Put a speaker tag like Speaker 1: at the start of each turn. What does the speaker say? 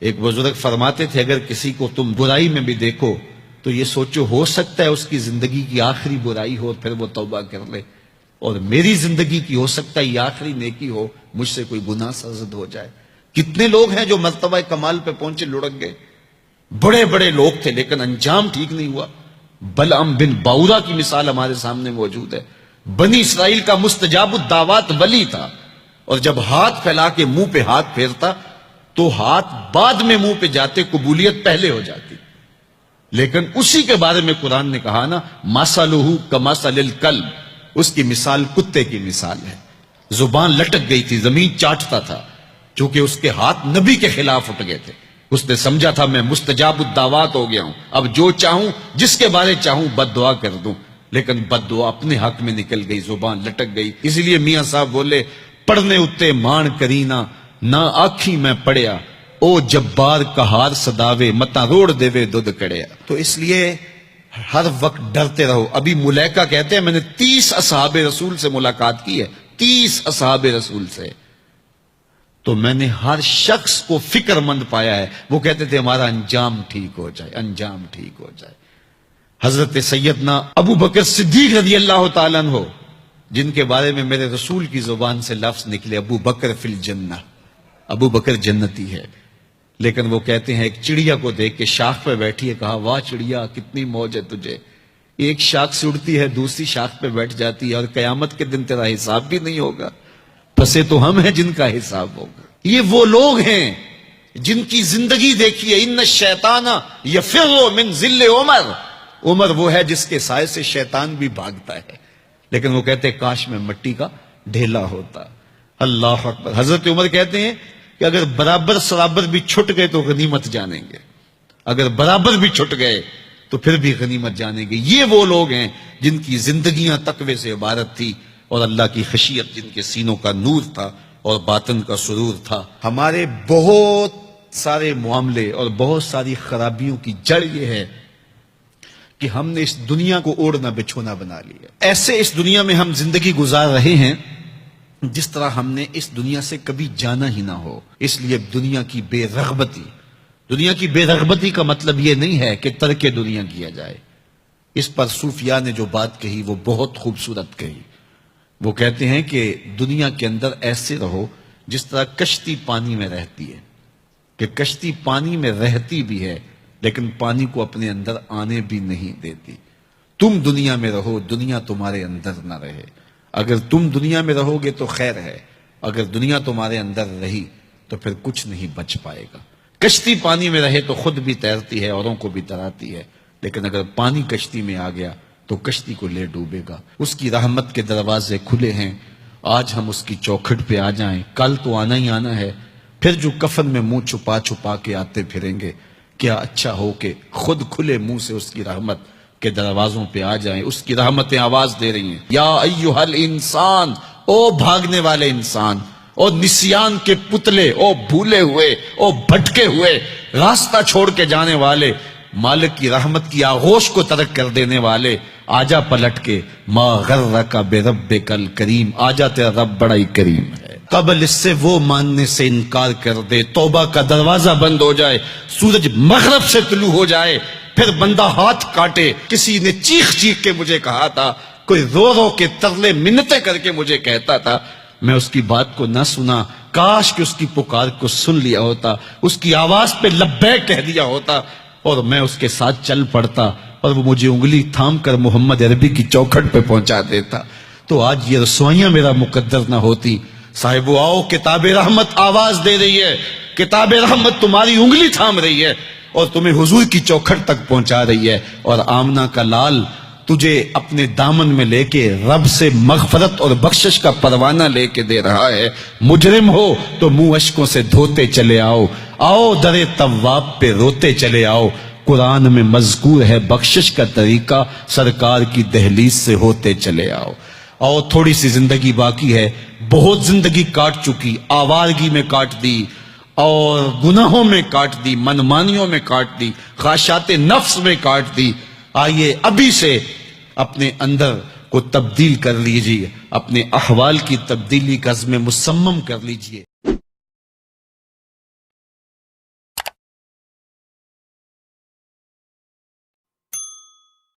Speaker 1: ایک بزرگ فرماتے تھے اگر کسی کو تم برائی میں بھی دیکھو تو یہ سوچو ہو سکتا ہے اس کی زندگی کی آخری برائی ہو پھر وہ توبہ کر لے، اور میری زندگی کی ہو سکتا ہے یہ آخری نیکی ہو، مجھ سے کوئی گناہ سرزد ہو جائے۔ کتنے لوگ ہیں جو مرتبہ کمال پہ پہنچے لڑک گئے، بڑے بڑے لوگ تھے لیکن انجام ٹھیک نہیں ہوا۔ بلعم بن باورا کی مثال ہمارے سامنے موجود ہے۔ بنی اسرائیل کا مستجاب الدعوات ولی تھا، اور جب ہاتھ پھیلا کے منہ پہ ہاتھ پھیرتا تو ہاتھ بعد میں منہ پہ جاتے، قبولیت پہلے ہو جاتی۔ لیکن اسی کے بارے میں قرآن نے کہا نا، مثلہ کمثل الکلب، اس کی مثال کتے کی مثال ہے۔ زبان لٹک گئی تھی، زمین چاٹتا تھا، چونکہ اس کے ہاتھ نبی کے خلاف اٹھ گئے تھے۔ اس نے سمجھا تھا میں مستجاب الدعوات ہو گیا ہوں، اب جو چاہوں جس کے بارے چاہوں بد دعا کر دوں، لیکن بد دعا اپنے حق میں نکل گئی، زبان لٹک گئی۔ اس لیے میاں صاحب بولے، پڑھنے اتے مان کرینا نہ آکھی میں پڑھیا، او جبار کہار صداوے متا روڑ دیوے دودھ کڑیا۔ تو اس لیے ہر وقت ڈرتے رہو۔ ابھی ملیکہ کہتے ہیں میں نے 30 اصحاب رسول سے ملاقات کی ہے، 30 اصحاب رسول سے، تو میں نے ہر شخص کو فکر مند پایا ہے۔ وہ کہتے تھے ہمارا انجام ٹھیک ہو جائے، انجام ٹھیک ہو جائے۔ حضرت سیدنا ابو بکر صدیق رضی اللہ تعالیٰ عنہ، جن کے بارے میں میرے رسول کی زبان سے لفظ نکلے، ابو بکر فی الجنہ، ابو بکر جنتی ہے، لیکن وہ کہتے ہیں ایک چڑیا کو دیکھ کے شاخ پہ بیٹھی ہے، کہا واہ چڑیا کتنی موج ہے تجھے، ایک شاخ سے اڑتی ہے دوسری شاخ پہ بیٹھ جاتی ہے، اور قیامت کے دن تیرا حساب بھی نہیں ہوگا، پھنسے تو ہم ہیں جن کا حساب ہوگا۔ یہ وہ لوگ ہیں جن کی زندگی دیکھیے، ان الشیطان یفر من ظل عمر، عمر وہ ہے جس کے سائے سے شیطان بھی بھاگتا ہے، لیکن وہ کہتے ہیں کاش میں مٹی کا ڈھیلا ہوتا۔ اللہ اکبر۔ حضرت عمر کہتے ہیں کہ اگر برابر سرابر بھی چھٹ گئے تو غنیمت جانیں گے، اگر برابر بھی چھٹ گئے تو پھر بھی غنیمت جانیں گے۔ یہ وہ لوگ ہیں جن کی زندگیاں تقوی سے عبارت تھی، اور اللہ کی خشیت جن کے سینوں کا نور تھا اور باطن کا سرور تھا۔ ہمارے بہت سارے معاملے اور بہت ساری خرابیوں کی جڑ یہ ہے کہ ہم نے اس دنیا کو اوڑھنا بچھونا بنا لیا۔ ایسے اس دنیا میں ہم زندگی گزار رہے ہیں جس طرح ہم نے اس دنیا سے کبھی جانا ہی نہ ہو۔ اس لیے دنیا کی بے رغبتی، دنیا کی بے رغبتی کا مطلب یہ نہیں ہے کہ ترک دنیا کیا جائے۔ اس پر صوفیاء نے جو بات کہی وہ بہت خوبصورت کہی۔ وہ کہتے ہیں کہ دنیا کے اندر ایسے رہو جس طرح کشتی پانی میں رہتی ہے، کہ کشتی پانی میں رہتی بھی ہے لیکن پانی کو اپنے اندر آنے بھی نہیں دیتی۔ تم دنیا میں رہو، دنیا تمہارے اندر نہ رہے۔ اگر تم دنیا میں رہو گے تو خیر ہے، اگر دنیا تمہارے اندر رہی تو پھر کچھ نہیں بچ پائے گا۔ کشتی پانی میں رہے تو خود بھی تیرتی ہے، اوروں کو بھی تراتی ہے، لیکن اگر پانی کشتی میں آ گیا تو کشتی کو لے ڈوبے گا۔ اس کی رحمت کے دروازے کھلے ہیں، آج ہم اس کی چوکھٹ پہ آ جائیں، کل تو آنا ہی آنا ہے۔ پھر جو کفن میں منہ چھپا چھپا کے آتے پھریں گے، کیا اچھا ہو کہ خود کھلے منہ سے اس کی رحمت کے دروازوں پہ آ جائیں۔ اس کی رحمتیں آواز دے رہی ہیں، یا ایھا الانسان، او بھاگنے والے انسان، او نسیان کے پتلے، او بھولے ہوئے، او بھٹکے ہوئے، راستہ چھوڑ کے جانے والے، مالک کی رحمت کی آغوش کو ترک کر دینے والے، آجا پلٹ کے، ما غرک بربک الکریم، آجا تیرا رب بڑا ہی کریم ہے۔ قبل اس سے وہ ماننے سے انکار کر دے، توبہ کا دروازہ بند ہو جائے، سورج مغرب سے طلوع ہو جائے، پھر بندہ ہاتھ کاٹے۔ کسی نے چیخ چیخ کے مجھے کہا تھا، کوئی رو رو کے ترلے منتیں کر کے مجھے کہتا تھا، میں اس کی بات کو نہ سنا، کاش کہ اس کی پکار کو سن لیا ہوتا، اس کی آواز پہ لبیک کہہ دیا ہوتا، اور میں اس کے ساتھ چل پڑتا، اور وہ مجھے انگلی تھام کر محمد عربی کی چوکھٹ پہ پہنچا دیتا، تو آج یہ رسوائیاں میرا مقدر نہ ہوتی۔ صاحبو آؤ، کتاب رحمت آواز دے رہی ہے، کتاب رحمت تمہاری انگلی تھام رہی ہے اور تمہیں حضور کی چوکھٹ تک پہنچا رہی ہے، اور آمنہ کا لال تجھے اپنے دامن میں لے کے رب سے مغفرت اور بخشش کا پروانہ لے کے دے رہا ہے۔ مجرم ہو تو منہ اشکوں سے دھوتے چلے آؤ، آؤ در تواب پہ روتے چلے آؤ، قرآن میں مذکور ہے بخشش کا طریقہ، سرکار کی دہلیز سے ہوتے چلے آؤ۔ اور تھوڑی سی زندگی باقی ہے، بہت زندگی کاٹ چکی، آوارگی میں کاٹ دی، اور گناہوں میں کاٹ دی، منمانیوں میں کاٹ دی، خواہشات نفس میں کاٹ دی۔ آئیے ابھی سے اپنے اندر کو تبدیل کر لیجئے، اپنے احوال کی تبدیلی کا عزم مصمم کر لیجئے۔